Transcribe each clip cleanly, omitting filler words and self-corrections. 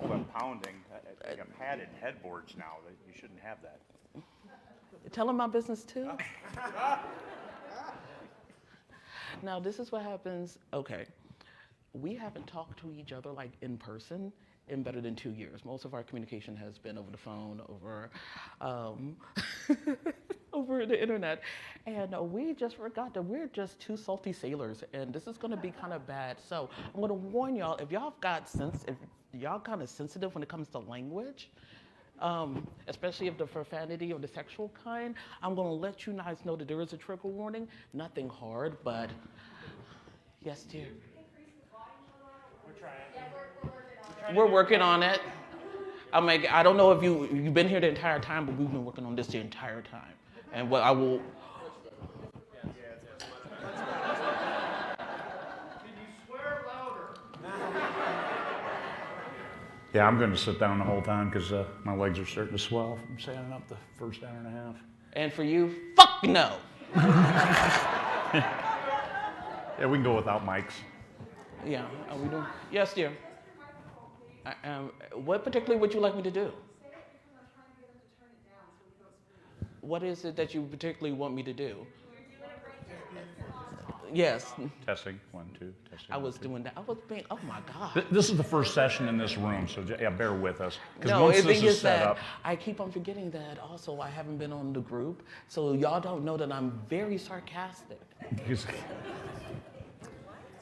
All that pounding. I got padded headboards now. You shouldn't have that. Tell them my business too. Now, this is what happens. Okay. We haven't talked to each other like in person in better than 2 years. Most of our communication has been over the phone, over over the internet. And we just forgot that we're just two salty sailors, and this is gonna be kind of bad. So I'm gonna warn y'all, if y'all if y'all kind of sensitive when it comes to language, especially if the profanity or the sexual kind, I'm gonna let you guys know that there is a trigger warning. Nothing hard, but yes, dear. We're working on it. I don't know if you've been here the entire time, but we've been working on this the entire time. And what I will. Can you swear louder? Yeah, I'm going to sit down the whole time because my legs are starting to swell from standing up the first hour and a half. And for you, fuck no. Yeah, we can go without mics. Yeah, are we doing? Yes, dear. What particularly would you like me to do? What is it that you particularly want me to do? Yes. Testing, 1, 2, testing. I was doing that. I was being, oh my God. This is the first session in this room, so yeah, bear with us. No, once the this thing is set that up, I keep on forgetting that also I haven't been on the group, so y'all don't know that I'm very sarcastic.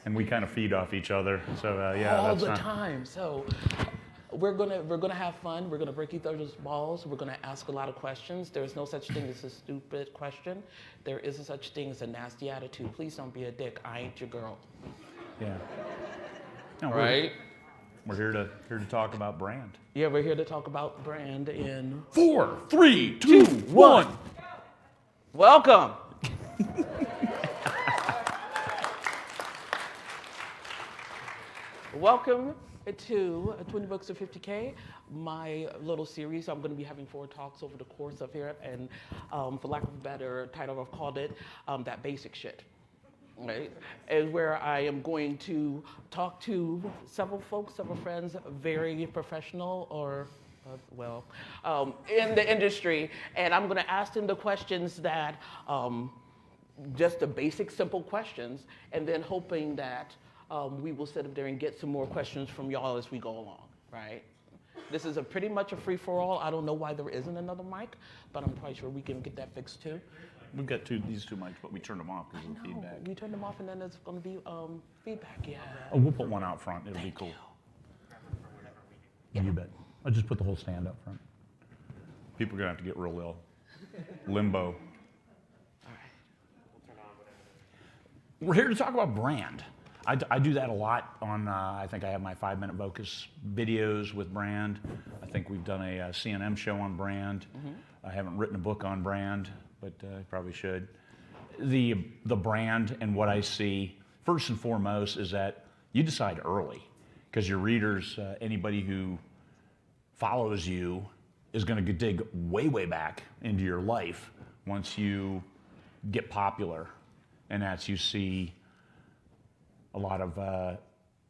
and we kind of feed off each other, so yeah. All that's the not... time. So we're gonna have fun. We're gonna break each other's balls. We're gonna ask a lot of questions. There's no such thing as a stupid question. There is a such thing as a nasty attitude. Please don't be a dick. I ain't your girl. Yeah. No, right? We're here to talk about brand. Yeah, we're here to talk about brand in 4, 3, 2, 1. Welcome. Welcome to 20Books to 50K, my little series. I'm going to be having 4 talks over the course of here, and for lack of a better title, I've called it That Basic Shit. Right? And where I am going to talk to several folks, several friends, very professional or in the industry, and I'm going to ask them the questions that, just the basic, simple questions, and then hoping that we will sit up there and get some more questions from y'all as we go along, right? This is pretty much a free-for-all. I don't know why there isn't another mic, but I'm quite sure we can get that fixed too. We've got these two mics, but we turned them off because of the feedback. We turned them off, and then there's going to be feedback, yeah. Oh, we'll put one out front. It'll be cool. You bet. I'll just put the whole stand up front. People are going to have to get real ill. Limbo. All right. We're here to talk about brand. I do that a lot on, I think I have my 5-minute focus videos with brand. I think we've done a CNN show on brand. Mm-hmm. I haven't written a book on brand, but I probably should. The brand and what I see, first and foremost, is that you decide early, because your readers, anybody who follows you is going to dig way, way back into your life once you get popular. And that's, you see a lot of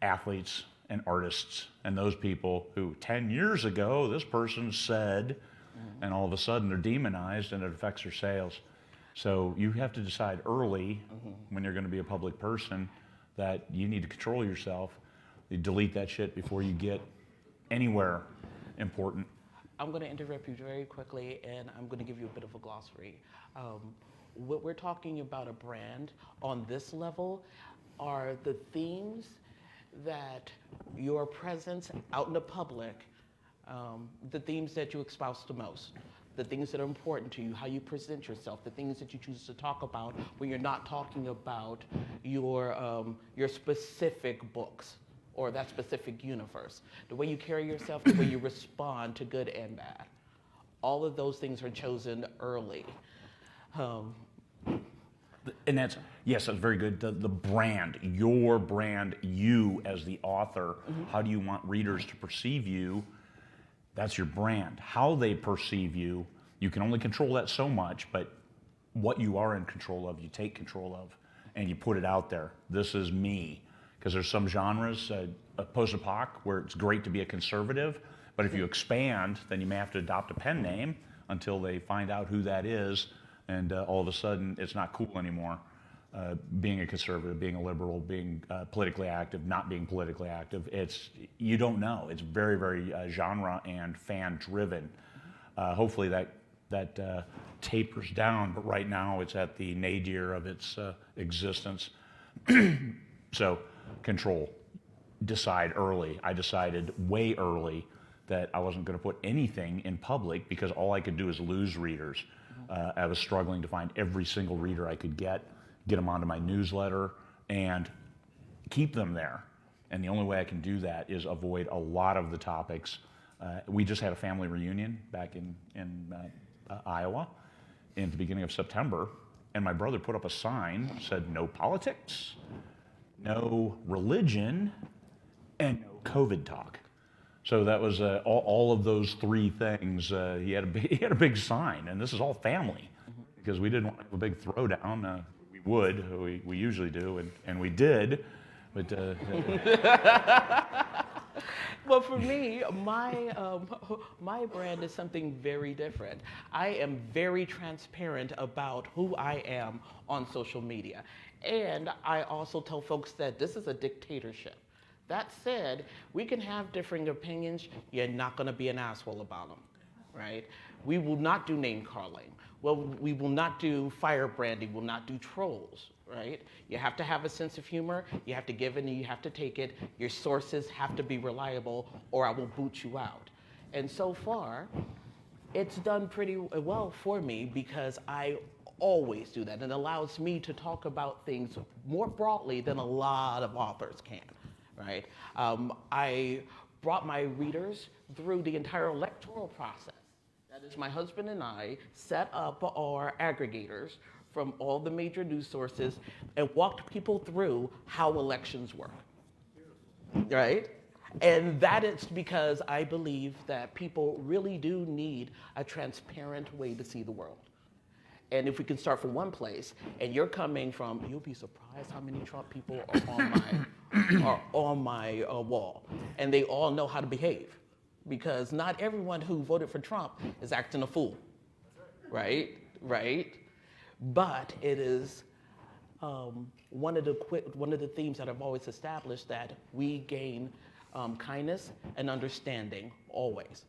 athletes and artists and those people who 10 years ago, this person said, and all of a sudden they're demonized and it affects their sales. So you have to decide early when you're going to be a public person that you need to control yourself. You delete that shit before you get anywhere important. I'm going to interrupt you very quickly, and I'm going to give you a bit of a glossary. What we're talking about a brand on this level are the themes that your presence out in the public, the themes that you espouse the most, the things that are important to you, how you present yourself, the things that you choose to talk about when you're not talking about your specific books or that specific universe, the way you carry yourself, the way you respond to good and bad. All of those things are chosen early. And that's, yes, that's very good. The brand, your brand, you as the author, how do you want readers to perceive you? That's your brand. How they perceive you, you can only control that so much, but what you are in control of, you take control of, and you put it out there. This is me. Because there's some genres, post-apoc, where it's great to be a conservative, but if you expand, then you may have to adopt a pen name until they find out who that is, and all of a sudden it's not cool anymore. Being a conservative, being a liberal, being politically active, not being politically active, you don't know. It's very, very genre and fan driven. Hopefully that tapers down, but right now it's at the nadir of its existence. So control, decide early. I decided way early that I wasn't going to put anything in public because all I could do is lose readers. I was struggling to find every single reader I could get them onto my newsletter, and keep them there. And the only way I can do that is avoid a lot of the topics. We just had a family reunion back in Iowa in the beginning of September, and my brother put up a sign that said no politics, no religion, and no COVID talk. So that was all of those three things. He had a big sign, and this is all family, because we didn't want to have a big throwdown. We usually do, and we did, but Well, for me, my brand is something very different. I am very transparent about who I am on social media, and I also tell folks that this is a dictatorship. That said, we can have differing opinions. You're not going to be an asshole about them, right? We will not do name calling. Well, we will not do firebranding. We'll not do trolls, right? You have to have a sense of humor. You have to give it and you have to take it. Your sources have to be reliable, or I will boot you out. And so far, it's done pretty well for me because I always do that, and it allows me to talk about things more broadly than a lot of authors can, right? I brought my readers through the entire electoral process. That is, my husband and I set up our aggregators from all the major news sources and walked people through how elections work, right? And that is because I believe that people really do need a transparent way to see the world. And if we can start from one place, and you're coming from, you'll be surprised how many Trump people are on my wall, and they all know how to behave, because not everyone who voted for Trump is acting a fool, right? But it is one of the themes that I've always established, that we gain kindness and understanding always,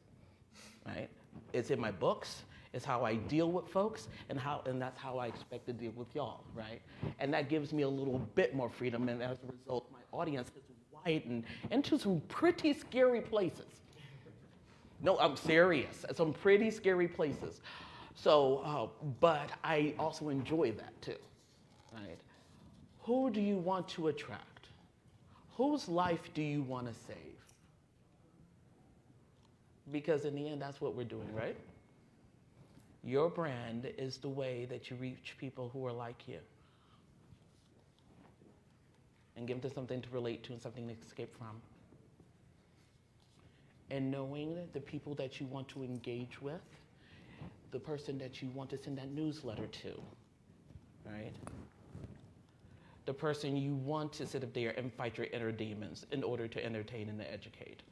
right? It's in my books. It's how I deal with folks, and that's how I expect to deal with y'all, right? And that gives me a little bit more freedom, and as a result, my audience is widened into some pretty scary places. No, I'm serious. Some pretty scary places. So, but I also enjoy that too, right? Who do you want to attract? Whose life do you want to save? Because in the end, that's what we're doing, right? Your brand is the way that you reach people who are like you and give them something to relate to and something to escape from. And knowing the people that you want to engage with, the person that you want to send that newsletter to, right? The person you want to sit up there and fight your inner demons in order to entertain and to educate.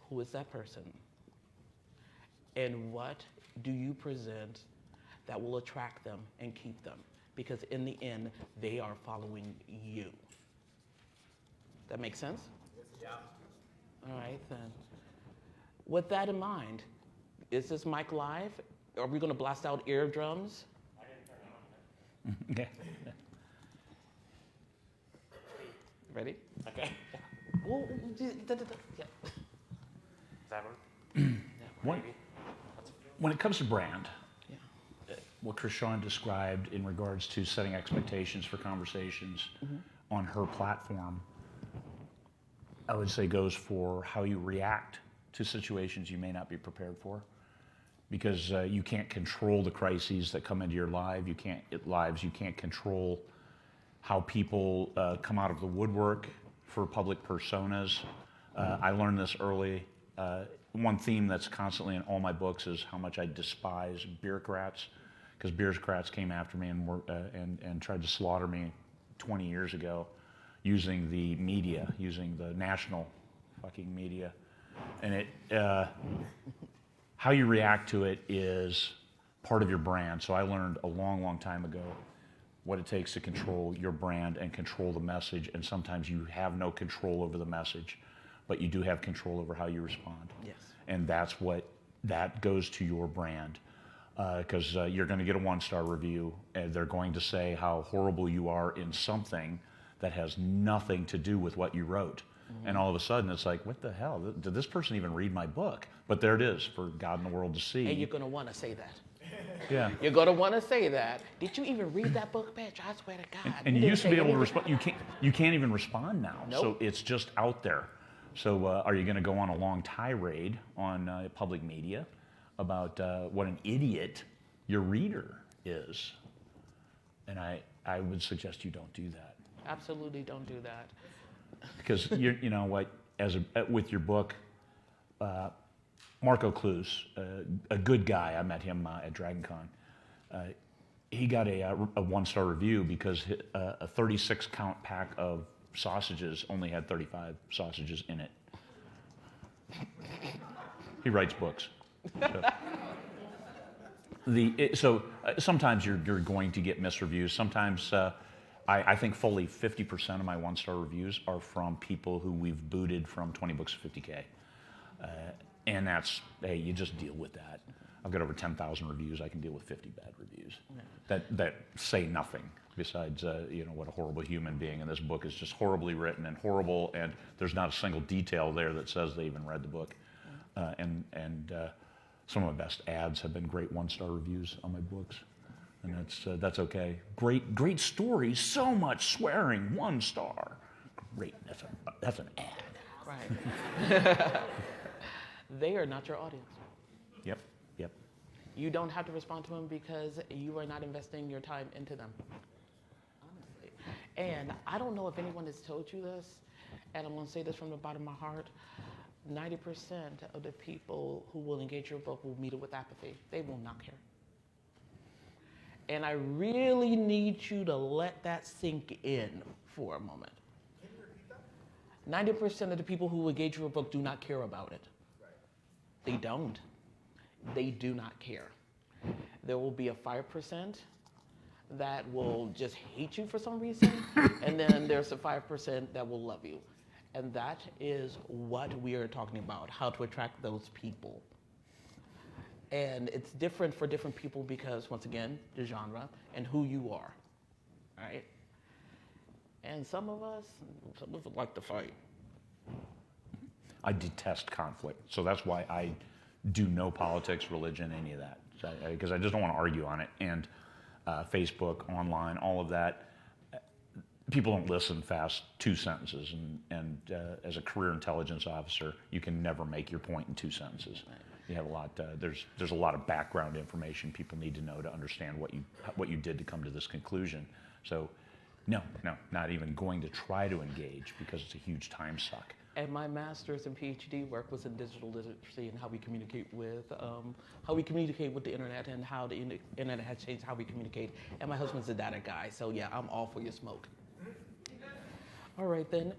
Who is that person? And what do you present that will attract them and keep them? Because in the end, they are following you. That makes sense? Yeah. All right, then. With that in mind, is this mic live? Are we going to blast out eardrums? Yeah. Ready? Okay. Yeah. When it comes to brand, Yeah. what Chrishaun described in regards to setting expectations for conversations on her platform, I would say goes for how you react to situations you may not be prepared for, because you can't control the crises that come into your life. You can't control how people come out of the woodwork for public personas. I learned this early. One theme that's constantly in all my books is how much I despise bureaucrats, because bureaucrats came after me and tried to slaughter me 20 years ago using the media, using the national fucking media. And how you react to it is part of your brand. So I learned a long, long time ago what it takes to control your brand and control the message. And sometimes you have no control over the message, but you do have control over how you respond. Yes. And that goes to your brand. Because you're going to get a 1-star review, and they're going to say how horrible you are in something that has nothing to do with what you wrote. Mm-hmm. And all of a sudden, it's like, what the hell? Did this person even read my book? But there it is for God and the world to see. And you're going to want to say that. Yeah. You're going to want to say that. Did you even read that book, bitch? I swear to God. And you used to be able to respond. You can't even respond now. Nope. So it's just out there. So are you going to go on a long tirade on public media about what an idiot your reader is? And I would suggest you don't do that. Absolutely don't do that. Because you know what, with your book, Marco Clues, a good guy, I met him at DragonCon. He got a 1-star review because a 36-count pack of sausages only had 35 sausages in it. He writes books. So sometimes you're going to get misreviews. Sometimes I think fully 50% of my 1-star reviews are from people who we've booted from 20Books 50K. And that's, hey, you just deal with that. I've got over 10,000 reviews. I can deal with 50 bad reviews that say nothing besides, what a horrible human being. And this book is just horribly written and horrible, and there's not a single detail there that says they even read the book. And some of my best ads have been great 1-star reviews on my books, and that's okay. Great stories, so much swearing, 1 star. Great, that's an ad. Right. They are not your audience. Yep. You don't have to respond to them because you are not investing your time into them. Honestly. And I don't know if anyone has told you this, and I'm going to say this from the bottom of my heart. 90% of the people who will engage your book will meet it with apathy. They will not care. And I really need you to let that sink in for a moment. Can you repeat that? 90% of the people who engage your book do not care about it. Right. They don't. They do not care. There will be a 5% that will just hate you for some reason, and then there's a 5% that will love you. And that is what we are talking about, how to attract those people. And it's different for different people because, once again, the genre and who you are, right? And some of us like to fight. I detest conflict, so that's why I do no politics, religion, any of that, because I just don't want to argue on it. And Facebook, online, all of that. People don't listen fast 2 sentences, and as a career intelligence officer, you can never make your point in 2 sentences. You have a lot. There's a lot of background information people need to know to understand what you did to come to this conclusion. So, no, not even going to try to engage because it's a huge time suck. And my master's and PhD work was in digital literacy and how we communicate with the internet and how the internet has changed how we communicate. And my husband's a data guy, so yeah, I'm all for your smoke. All right then.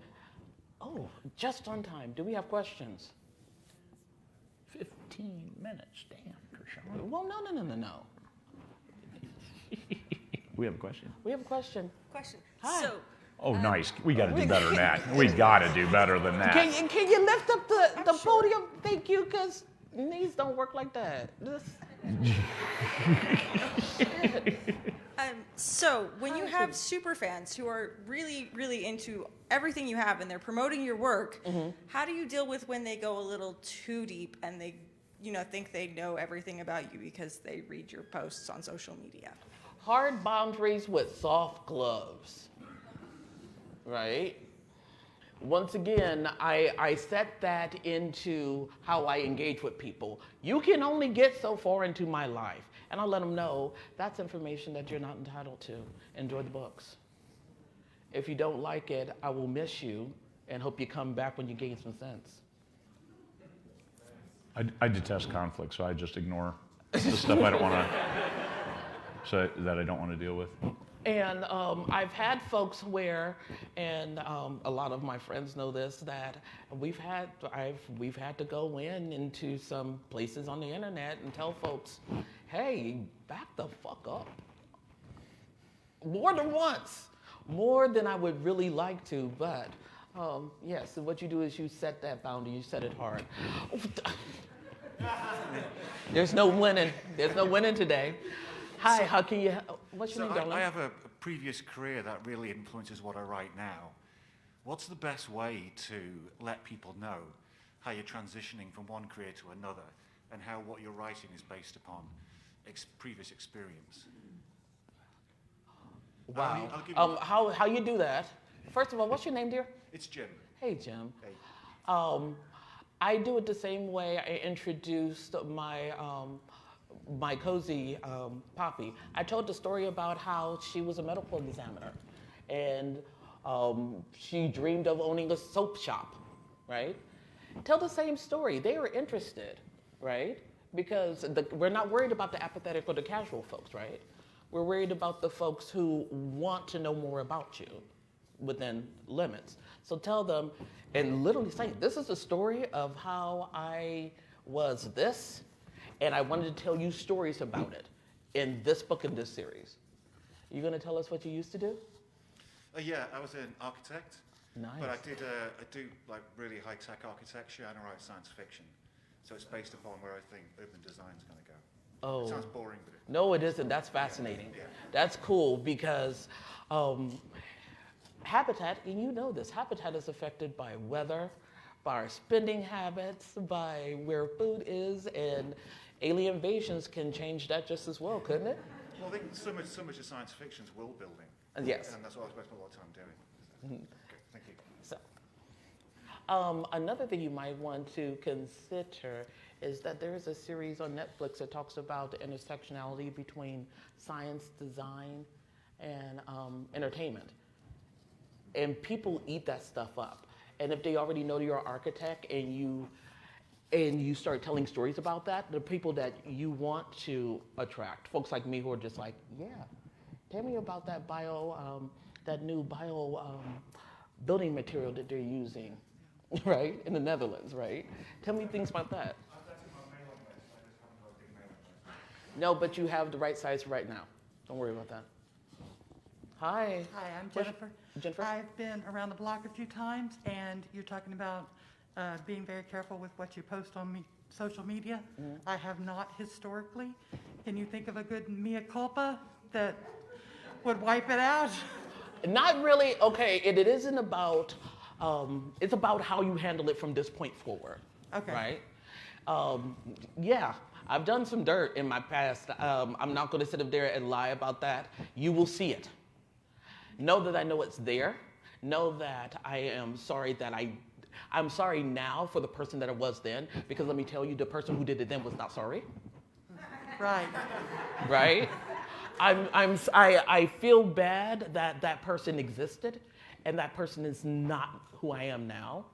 Oh, just on time. Do we have questions? 15 minutes, damn, Chrishaun. Well, no. We have a question. We have a question. Question. Hi. So, Oh, nice. We got to do better than that. We got to do better than that. Can you lift up the podium? Thank you, because knees don't work like that. so when you have super fans who are really, really into everything you have and they're promoting your work, how do you deal with when they go a little too deep and they, think they know everything about you because they read your posts on social media? Hard boundaries with soft gloves. Right? Once again, I set that into how I engage with people. You can only get so far into my life. And I'll let them know that's information that you're not entitled to. Enjoy the books. If you don't like it, I will miss you and hope you come back when you gain some sense. I detest conflict, so I just ignore the stuff I don't want to, so that I don't want to deal with. And I've had folks where, and a lot of my friends know this, that we've had to go into some places on the internet and tell folks, hey, back the fuck up. More than once, more than I would really like to, but yes, so what you do is you set that boundary, you set it hard. There's no winning. There's no winning today. Hi, how can you, what's your name, darling? I have a previous career that really influences what I write now. What's the best way to let people know how you're transitioning from one career to another and how what you're writing is based upon previous experience? Wow. I'll give you How you do that? First of all, what's your name, dear? It's Jim. Hey, Jim. Hey. I do it the same way I introduced my my cozy Poppy. I told the story about how she was a medical examiner, and she dreamed of owning a soap shop, right? Tell the same story. They were interested, right? Because we're not worried about the apathetic or the casual folks, right? We're worried about the folks who want to know more about you within limits. So tell them, and literally say, this is a story of how I was this, and I wanted to tell you stories about it in this book, in this series. You gonna tell us what you used to do? Yeah, I was an architect. Nice. But I do like really high-tech architecture and I write science fiction. So it's based upon where I think urban design is going to go. Oh. It sounds boring, but No, it isn't. That's fascinating. Yeah. That's cool because habitat, and you know this, habitat is affected by weather, by our spending habits, by where food is, and alien invasions can change that just as well, couldn't it? well, I think so much of science fiction is world building. Yes. And that's what I spent a lot of time doing. Okay, thank you. So, another thing you might want to consider is that there is a series on Netflix that talks about the intersectionality between science, design, and entertainment. And people eat that stuff up. And if they already know you're an architect and you start telling stories about that, the people that you want to attract, folks like me who are just like, yeah, tell me about that new bio building material that they're using, right, in the Netherlands, right? Tell me things about that. No, but you have the right size right now. Don't worry about that. Hi. Hi, I'm Jennifer. Jennifer? I've been around the block a few times, and you're talking about being very careful with what you post on social media. Mm-hmm. I have not historically. Can you think of a good mea culpa that would wipe it out? Not really. Okay, it isn't about, it's about how you handle it from this point forward. Okay. Right? Yeah, I've done some dirt in my past. I'm not going to sit up there and lie about that. You will see it. Know that I know it's there. Know that I am sorry that I'm sorry now for the person that I was then, because let me tell you, the person who did it then was not sorry. Right. Right? I feel bad that that person existed, and that person is not who I am now.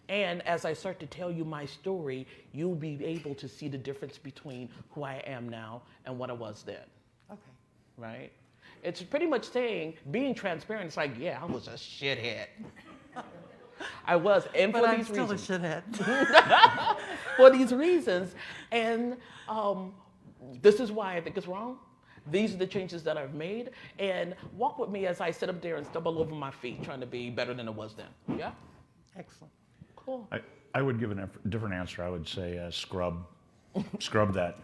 And as I start to tell you my story, you'll be able to see the difference between who I am now and what I was then. Okay. Right? It's pretty much saying, being transparent, it's like, yeah, I was a shithead. I was, and But for I'm these still reasons. a shithead. For these reasons. And this is why I think it's wrong. These are the changes that I've made. And walk with me as I sit up there and stumble over my feet, trying to be better than I was then. Yeah? Excellent. Cool. I would give a different answer. I would say scrub that.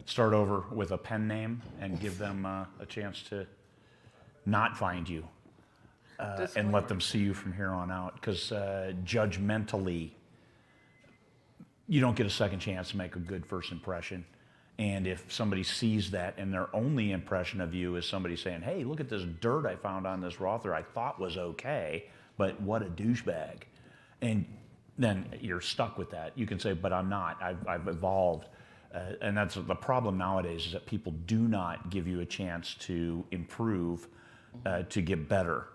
Start over with a pen name and give them a chance to not find you and let them see you from here on out. Because judgmentally, you don't get a second chance to make a good first impression. And if somebody sees that and their only impression of you is somebody saying, hey, look at this dirt I found on this author I thought was okay, but what a douchebag. And then you're stuck with that. You can say, but I'm not. I've evolved. And that's the problem nowadays, is that people do not give you a chance to improve, to get better.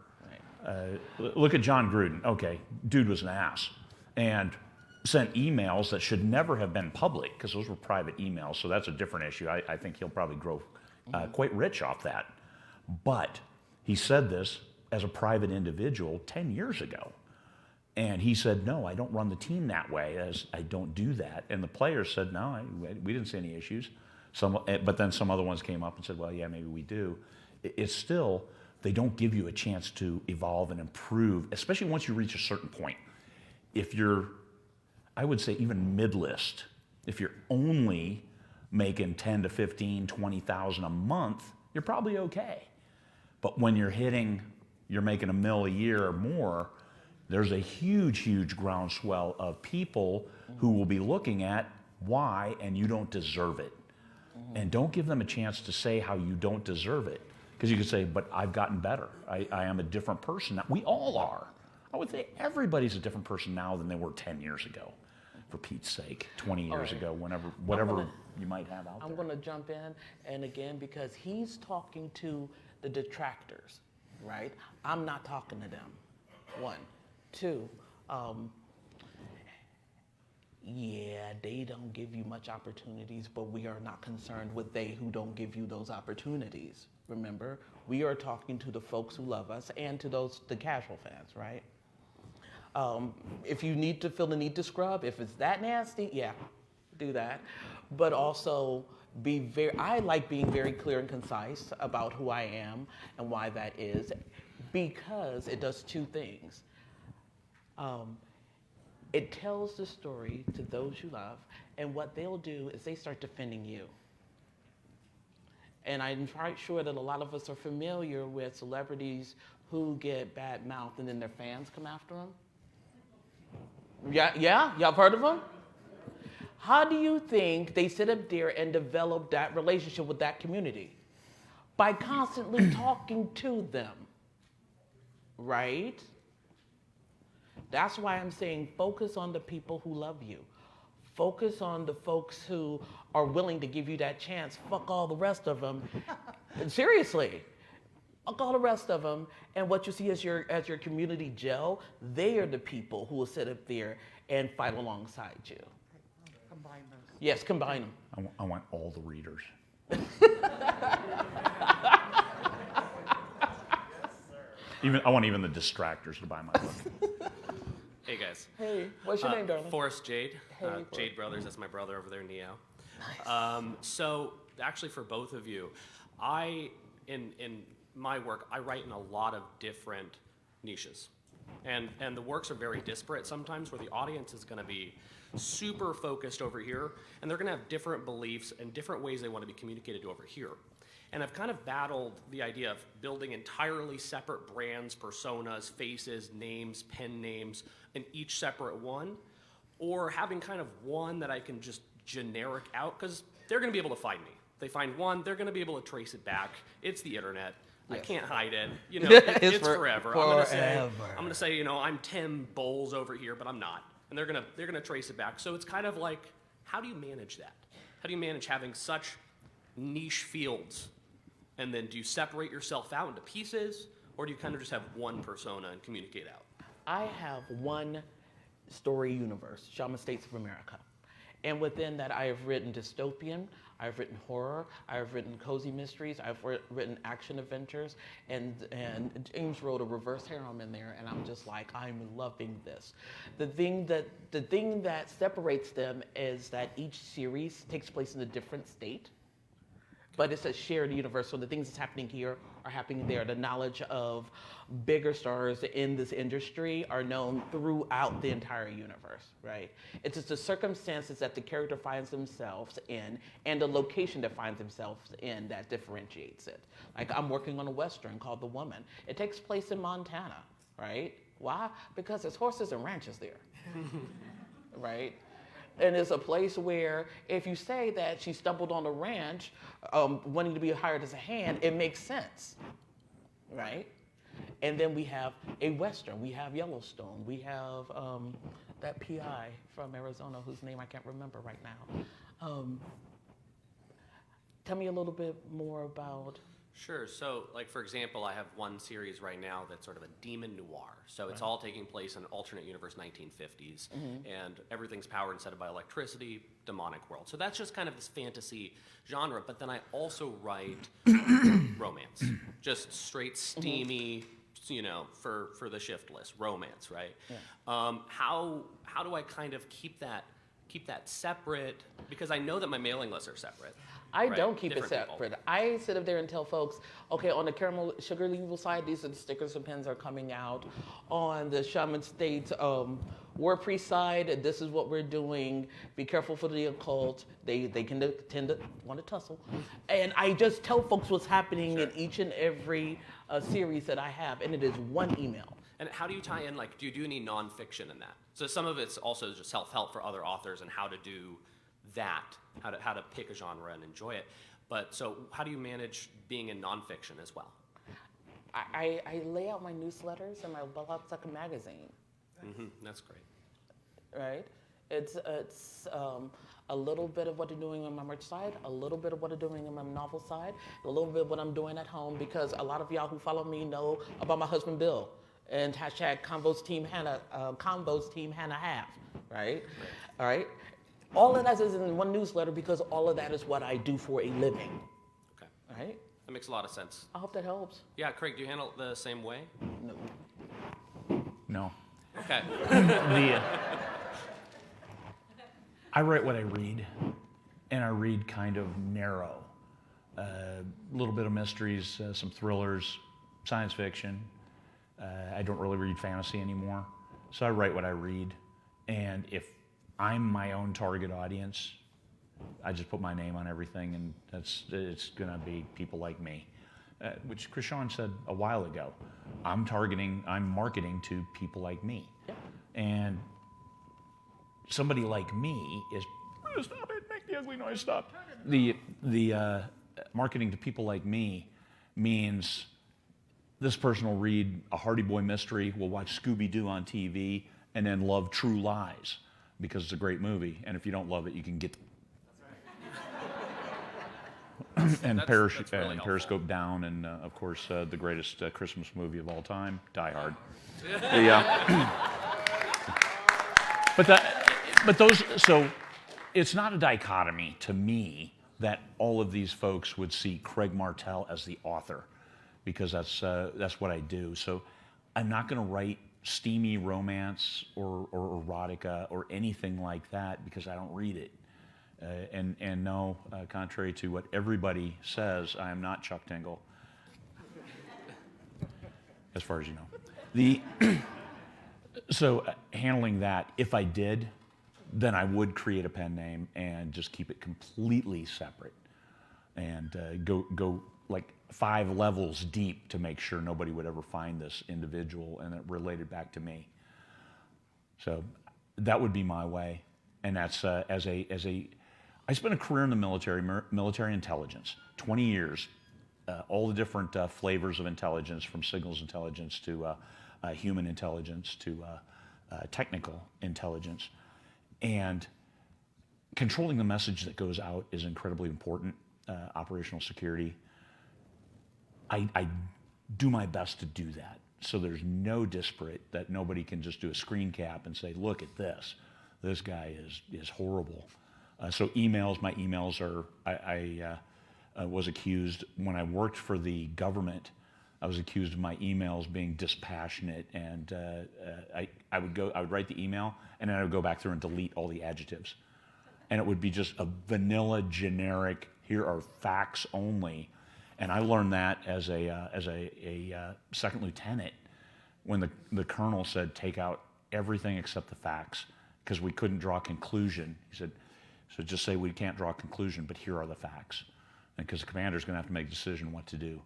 Look at John Gruden. Okay, dude was an ass and sent emails that should never have been public, because those were private emails. So that's a different issue. I think he'll probably grow quite rich off that. But he said this as a private individual 10 years ago. And he said, no, I don't run the team that way, as I don't do that. And the players said, no, we didn't see any issues. But then some other ones came up and said, well, yeah, maybe we do. It's still, they don't give you a chance to evolve and improve, especially once you reach a certain point. If you're, I would say even mid-list, if you're only making 10 to 15, 20,000 a month, you're probably okay. But when you're making $1 million a year or more, there's a huge, huge groundswell of people who will be looking at why and you don't deserve it. And don't give them a chance to say how you don't deserve it. Because you could say, but I've gotten better. I am a different person now. We all are. I would say everybody's a different person now than they were 10 years ago, for Pete's sake, 20 years ago, whatever you might have out there. I'm going to jump in, and again, because he's talking to the detractors, right? I'm not talking to them, one. Two, yeah, they don't give you much opportunities, but we are not concerned with they who don't give you those opportunities. Remember, we are talking to the folks who love us and to the casual fans, right? If you need to feel the need to scrub, if it's that nasty, yeah, do that. But also I like being very clear and concise about who I am and why that is, because it does two things. It tells the story to those you love, and what they'll do is they start defending you. And I'm quite sure that a lot of us are familiar with celebrities who get bad mouthed and then their fans come after them. Yeah, y'all have heard of them? How do you think they sit up there and develop that relationship with that community? By constantly talking to them, right? That's why I'm saying focus on the people who love you. Focus on the folks who are willing to give you that chance. Fuck all the rest of them. Seriously. Fuck all the rest of them. And what you see as your community gel, they are the people who will sit up there and fight alongside you. Combine those. Yes, combine them. I want all the readers. I want even the distractors to buy my book. Hey guys. Hey, what's your name, darling? Forrest Jade. Hey, Jade Brothers, that's my brother over there, Neo. Nice. So actually for both of you, in my work, I write in a lot of different niches. And the works are very disparate sometimes, where the audience is gonna be super focused over here, and they're gonna have different beliefs and different ways they wanna be communicated to over here. And I've kind of battled the idea of building entirely separate brands, personas, faces, names, pen names, in each separate one, or having kind of one that I can just generic out, because they're going to be able to find me. They find one, they're going to be able to trace it back. It's the internet. Yes. I can't hide it. You know, it's forever. I'm going to say, you know, I'm Tim Bowles over here, but I'm not. And they're going to trace it back. So it's kind of like, how do you manage that? How do you manage having such niche fields? And then do you separate yourself out into pieces, or do you kind of just have one persona and communicate out? I have one story universe, Shaman States of America. And within that, I have written dystopian, I've written horror, I've written cozy mysteries, I've written action adventures, and James wrote a reverse harem in there, and I'm just like, I'm loving this. The thing that separates them is that each series takes place in a different state. But it's a shared universe, so the things that's happening here are happening there. The knowledge of bigger stars in this industry are known throughout the entire universe, right? It's just the circumstances that the character finds themselves in and the location that finds themselves in that differentiates it. Like, I'm working on a Western called The Woman. It takes place in Montana, right? Why? Because there's horses and ranches there, right? And it's a place where if you say that she stumbled on a ranch wanting to be hired as a hand, it makes sense, right? And then we have a Western. We have Yellowstone. We have that PI from Arizona whose name I can't remember right now. Tell me a little bit more about... Sure. So, like, for example, I have one series right now that's sort of a demon noir. So it's all taking place in alternate universe 1950s, and everything's powered and set by electricity, demonic world. So that's just kind of this fantasy genre. But then I also write romance, just straight steamy, you know, for the shift list, romance, right? Yeah. How do I kind of keep that separate? Because I know that my mailing lists are separate. I right? don't keep it Different people. separate. I sit up there and tell folks, okay, on the caramel sugar level side, these are the stickers and pens are coming out. On the Shaman State War Priest side, this is what we're doing. Be careful for the occult. They can tend to want to tussle. And I just tell folks what's happening in each and every series that I have, and it is one email. And how do you tie in, like, do you do any nonfiction in that? So some of it's also just self-help for other authors and how to do that, how to pick a genre and enjoy it. But so how do you manage being in nonfiction as well? I lay out my newsletters and my Bloodsucker magazine, That's great. right? It's a little bit of what I'm doing on my merch side, a little bit of what I'm doing on my novel side, a little bit of what I'm doing at home, because a lot of y'all who follow me know about my husband Bill and hashtag Combos Team Hannah half, right? All right. All of that is in one newsletter because all of that is what I do for a living, Okay. all right? That makes a lot of sense. I hope that helps. Yeah, Craig, do you handle it the same way? No. Okay. I write what I read, and I read kind of narrow. A little bit of mysteries, some thrillers, science fiction. I don't really read fantasy anymore, so I write what I read. And if I'm my own target audience, I just put my name on everything, and it's going to be people like me, which Chrishaun said a while ago. I'm marketing to people like me. Yeah. And somebody like me is, stop it, make the ugly noise stop. The marketing to people like me means this person will read a Hardy Boy mystery, will watch Scooby-Doo on TV, and then love True Lies because it's a great movie. And if you don't love it, you can get and That's really helpful. Periscope Down, and of course the greatest Christmas movie of all time, Die Hard. So it's not a dichotomy to me that all of these folks would see Craig Martelle as the author, because that's what I do. So I'm not going to write steamy romance or erotica or anything like that because I don't read it. And no, contrary to what everybody says, I am not Chuck Tingle, as far as you know. So handling that, if I did, then I would create a pen name and just keep it completely separate, and go like 5 levels deep to make sure nobody would ever find this individual and it related back to me. So that would be my way, and that's I spent a career in the military intelligence, 20 years, all the different flavors of intelligence, from signals intelligence to human intelligence to technical intelligence. And controlling the message that goes out is incredibly important, operational security. I do my best to do that, so there's no disparate, that nobody can just do a screen cap and say, look at this. This guy is horrible. So emails, my emails are, I was accused, when I worked for the government, I was accused of my emails being dispassionate, and I would write the email, and then I would go back through and delete all the adjectives. And it would be just a vanilla, generic, here are facts only. And I learned that as a second lieutenant, when the colonel said, take out everything except the facts, because we couldn't draw a conclusion. He said, so just say we can't draw a conclusion, but here are the facts. Because the commander's going to have to make a decision what to do.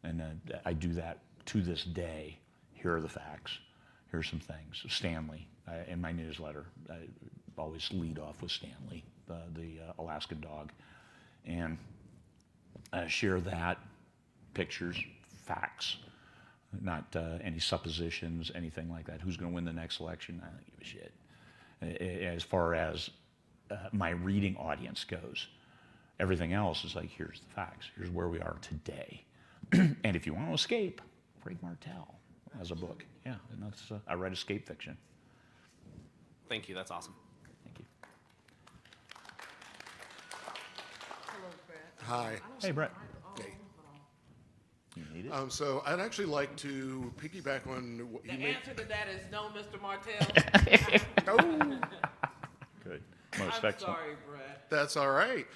And I do that to this day. Here are the facts. Here's some things. Stanley, in my newsletter, I always lead off with Stanley, the Alaskan dog. And share that, pictures, facts, not any suppositions, anything like that. Who's going to win the next election? I don't give a shit. As far as my reading audience goes, everything else is like, here's the facts. Here's where we are today. And if you want to escape, read Martelle as a book. Yeah, and that's I write escape fiction. Thank you. That's awesome. Thank you. Hi. Hey, Brett. Hey. You need it? So I'd actually like to piggyback on what The you made. answer to that is no, Mr. Martell. Oh, Good. Most I'm excellent. sorry, Brett. that's all right.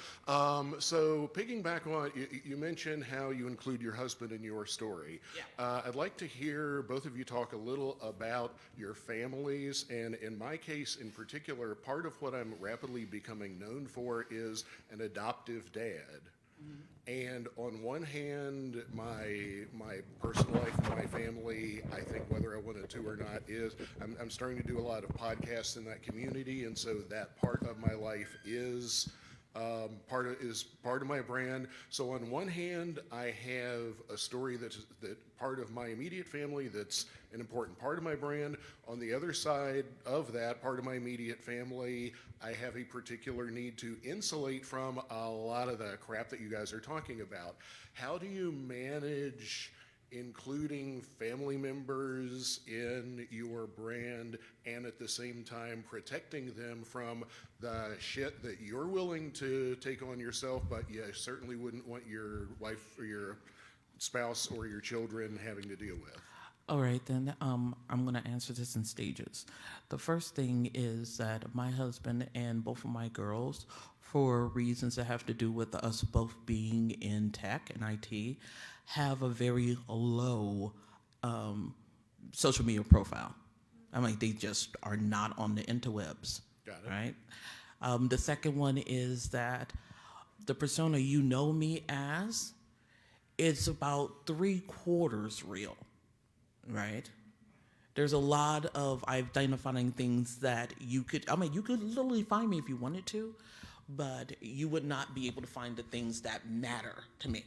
So piggyback on, you mentioned how you include your husband in your story. Yeah. I'd like to hear both of you talk a little about your families, and in my case in particular, part of what I'm rapidly becoming known for is an adoptive dad. And on one hand, my personal life, my family, I think whether I wanted to or not, is I'm starting to do a lot of podcasts in that community, and so that part of my life is part of my brand. So on one hand, I have a story that part of my immediate family that's an important part of my brand. On the other side of that, part of my immediate family, I have a particular need to insulate from a lot of the crap that you guys are talking about. How do you manage including family members in your brand and at the same time protecting them from the shit that you're willing to take on yourself, but you certainly wouldn't want your wife or your spouse or your children having to deal with? All right, then I'm going to answer this in stages. The first thing is that my husband and both of my girls, for reasons that have to do with us both being in tech and IT, have a very low social media profile. I mean, they just are not on the interwebs. Got it. Right? The second one is that the persona you know me as is about 3/4 real. Right? There's a lot of identifying things that you could literally find me if you wanted to, but you would not be able to find the things that matter to me,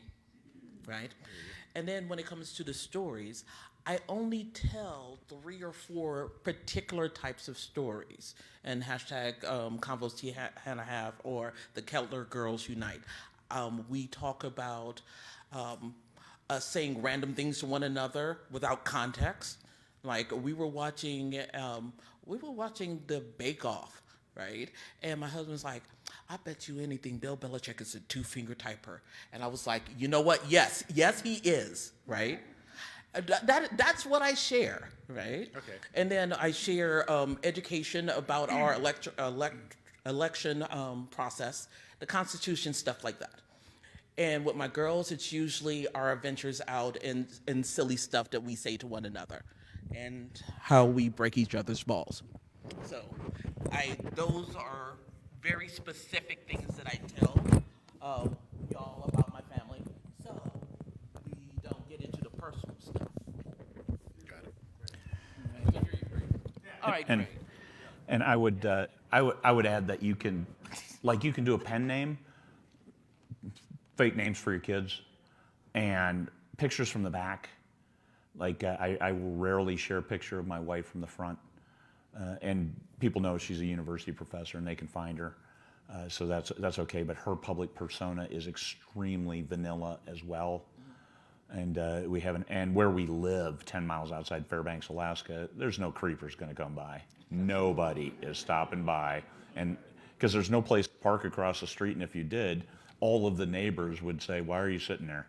right? And then when it comes to the stories, I only tell 3 or 4 particular types of stories, and hashtag Convos T Hannah have, or the Kettler Girls Unite. We talk about saying random things to one another without context. Like we were watching the Bake Off, right? And my husband's like, I bet you anything Bill Belichick is a 2-finger typer. And I was like, you know what? Yes, he is, right? That's what I share, right? Okay. And then I share education about our election process, the Constitution, stuff like that. And with my girls, it's usually our adventures out and silly stuff that we say to one another and how we break each other's balls. So those are very specific things that I tell y'all about my family, so we don't get into the personal stuff. Got it. All right, And great. and I would add that you can do a pen name, fake names for your kids, and pictures from the back. Like I will rarely share a picture of my wife from the front, and people know she's a university professor and they can find her, so that's okay. But her public persona is extremely vanilla as well, and we have and where we live, 10 miles outside Fairbanks, Alaska, there's no creepers going to come by. Nobody is stopping by, and because there's no place to park across the street, and if you did, all of the neighbors would say, why are you sitting there?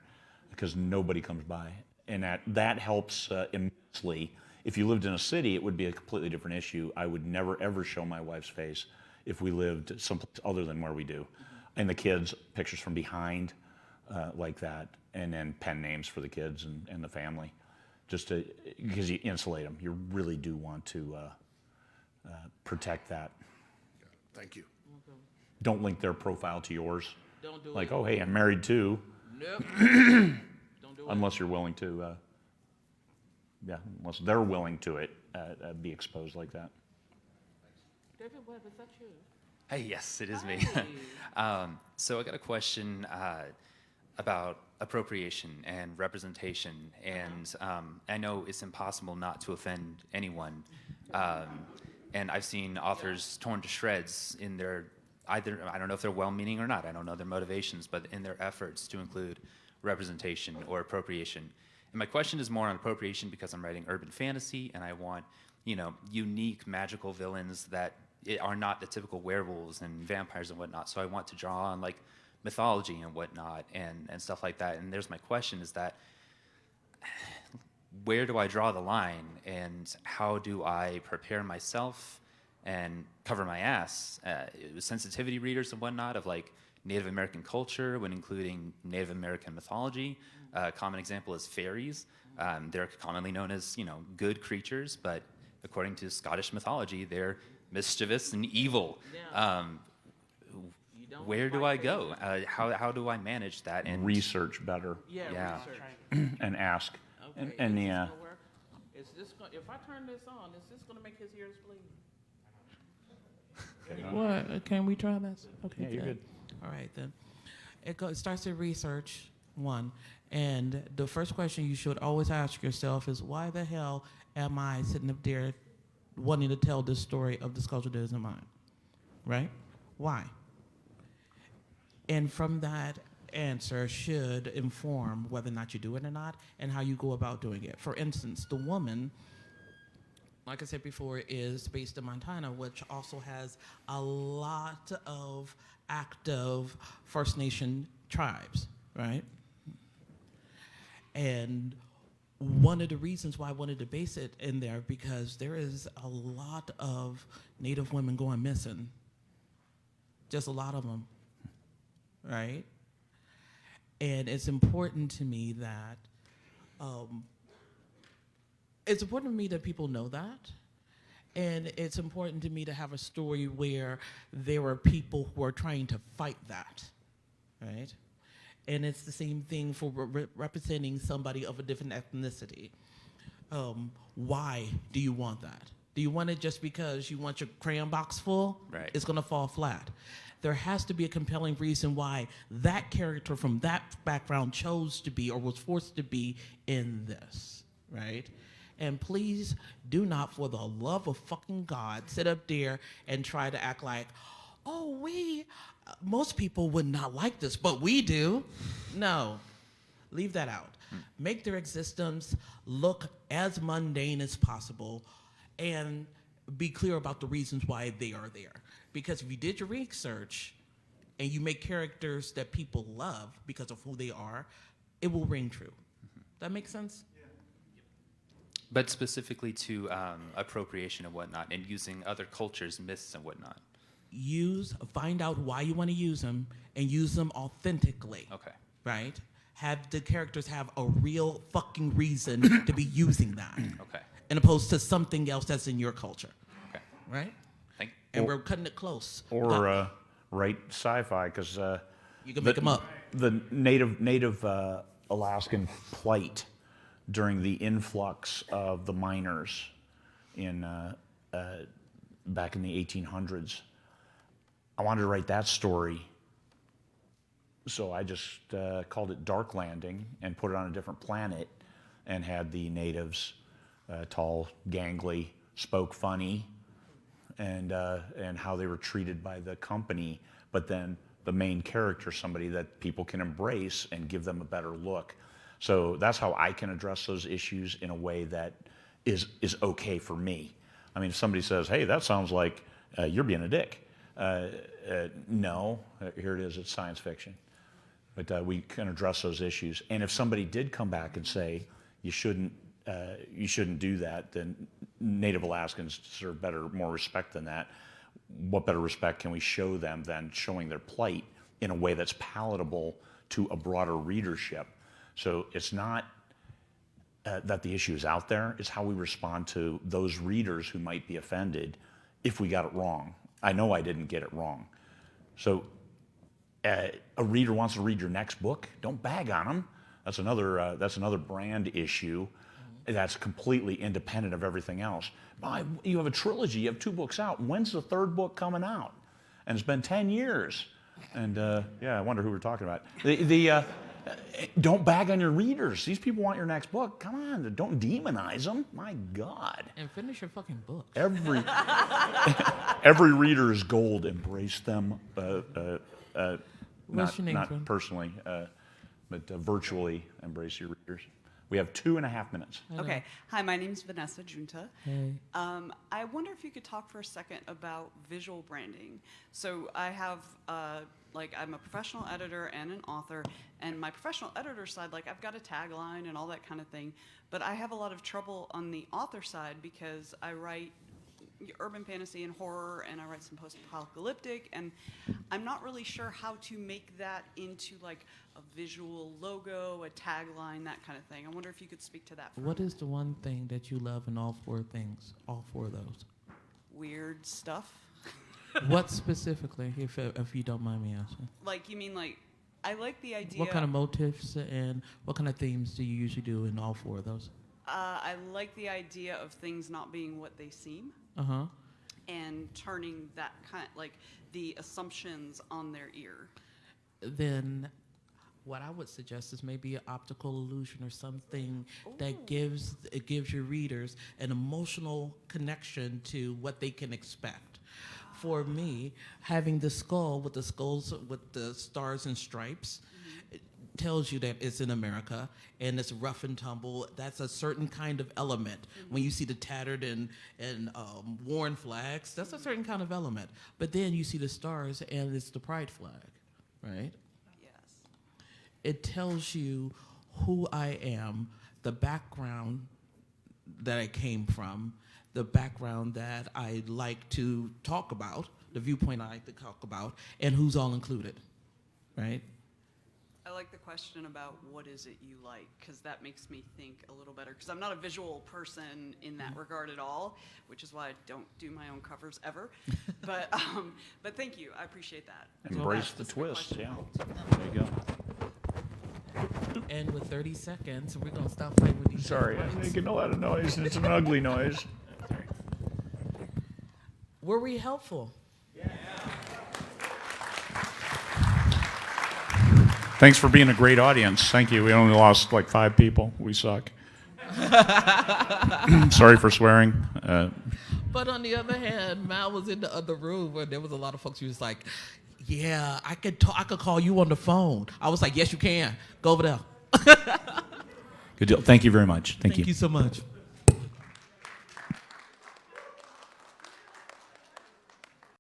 Because nobody comes by. And that helps immensely. If you lived in a city, it would be a completely different issue. I would never, ever show my wife's face if we lived someplace other than where we do. And the kids, pictures from behind, like that. And then pen names for the kids and the family. Because you insulate them. You really do want to protect that. Thank you. Don't link their profile to yours. Don't do Like, it. oh, hey, I'm married too. Nope. Don't do it. Unless you're willing to, unless they're willing to be exposed like that. David Webb, is that you? Hey, yes, it is me. Hi. So I got a question about appropriation and representation, and I know it's impossible not to offend anyone. And I've seen authors torn to shreds in their I don't know if they're well-meaning or not. I don't know their motivations, but in their efforts to include representation or appropriation. And my question is more on appropriation because I'm writing urban fantasy and I want, unique magical villains that are not the typical werewolves and vampires and whatnot. So I want to draw on like mythology and whatnot and stuff like that. And there's my question is that where do I draw the line and how do I prepare myself and cover my ass? Sensitivity readers and whatnot of like Native American culture when including Native American mythology. A common example is fairies. They're commonly known as, good creatures, but according to Scottish mythology, they're mischievous and evil. Where do I go? How do I manage that? And Research better Yeah. Research. and ask. Okay. And is the this gonna work? Is this if I turn this on, is this gonna make his ears bleed? What? Can we try this? Okay. Yeah, you're good. All right then. It starts with research 1, and the first question you should always ask yourself is, why the hell am I sitting up there wanting to tell this story of this culture that isn't mine? Right? Why? And from that answer should inform whether or not you do it or not and how you go about doing it. For instance, the woman, like I said before, is based in Montana, which also has a lot of active First Nation tribes, right? And one of the reasons why I wanted to base it in there, because there is a lot of Native women going missing. Just a lot of them, right? And it's important to me that people know that. And it's important to me to have a story where there are people who are trying to fight that, right? And it's the same thing for representing somebody of a different ethnicity. Why do you want that? Do you want it just because you want your crayon box full? Right. It's gonna fall flat. There has to be a compelling reason why that character from that background chose to be or was forced to be in this, right? And please do not, for the love of fucking God, sit up there and try to act like, oh, most people would not like this, but we do. No, leave that out. Make their existence look as mundane as possible and be clear about the reasons why they are there. Because if you did your research and you make characters that people love because of who they are, it will ring true. That make sense? But specifically to appropriation and whatnot, and using other cultures' myths and whatnot. Find out why you want to use them, and use them authentically. Okay. Right? Have the characters have a real fucking reason to be using that. Okay. And opposed to something else that's in your culture. Okay. Right? Thank. And we're cutting it close. Or write sci-fi, because you can make them up. The native Alaskan plight during the influx of the miners in back in the 1800s. I wanted to write that story, so I just called it Dark Landing and put it on a different planet, and had the natives tall, gangly, spoke funny, and how they were treated by the company. But then the main character, somebody that people can embrace and give them a better look. So that's how I can address those issues in a way that is okay for me. I mean, if somebody says, hey, that sounds like you're being a dick. No, here it is, it's science fiction. But we can address those issues. And if somebody did come back and say, you shouldn't do that, then Native Alaskans deserve more respect than that. What better respect can we show them than showing their plight in a way that's palatable to a broader readership? So it's not that the issue is out there, it's how we respond to those readers who might be offended if we got it wrong. I know I didn't get it wrong. So a reader wants to read your next book, don't bag on them. That's another brand issue that's completely independent of everything else. You have a trilogy, you have 2 books out. When's the 3rd book coming out? And it's been 10 years. And I wonder who we're talking about. Don't bag on your readers. These people want your next book. Come on, don't demonize them. My God. And finish your fucking book. Every reader is gold. Embrace them. Not personally. but virtually embrace your readers. We have 2.5 minutes. Okay. Hi, my name's Vanessa Junta. Hey. I wonder if you could talk for a second about visual branding. So I have, I'm a professional editor and an author, and my professional editor side, I've got a tagline and all that kind of thing, but I have a lot of trouble on the author side because I write urban fantasy and horror, and I write some post-apocalyptic, and I'm not really sure how to make that into a visual logo, a tagline, that kind of thing. I wonder if you could speak to that. What is the one thing that you love in all four things? All four of those. Weird stuff. What specifically, if you don't mind me asking? You mean I like the idea. What kind of motifs and what kind of themes do you usually do in all four of those? I like the idea of things not being what they seem. Uh-huh. And turning that kind of the assumptions on their ear. Then what I would suggest is maybe an optical illusion or something that gives your readers an emotional connection to what they can expect. For me, having the skull with the stars and stripes, it tells you that it's in America and it's rough and tumble. That's a certain kind of element. When you see the tattered and worn flags, that's a certain kind of element. But then you see the stars and it's the pride flag, right? Yes. It tells you who I am, the background that I came from, the background that I like to talk about, the viewpoint I like to talk about, and who's all included, right? I like the question about what is it you like, because that makes me think a little better, because I'm not a visual person in that regard at all, which is why I don't do my own covers ever. But thank you. I appreciate that. Embrace the twist, yeah. There you go. And with 30 seconds, we're going to stop playing with these. Sorry, I'm making a lot of noise. It's an ugly noise. Were we helpful? Thanks for being a great audience. Thank you. We only lost 5 people. We suck. Sorry for swearing. But on the other hand, Mal was in the other room where there was a lot of folks who was like, yeah, I could call you on the phone. I was like, yes, you can. Go over there. Good deal. Thank you very much. Thank you. Thank you so much.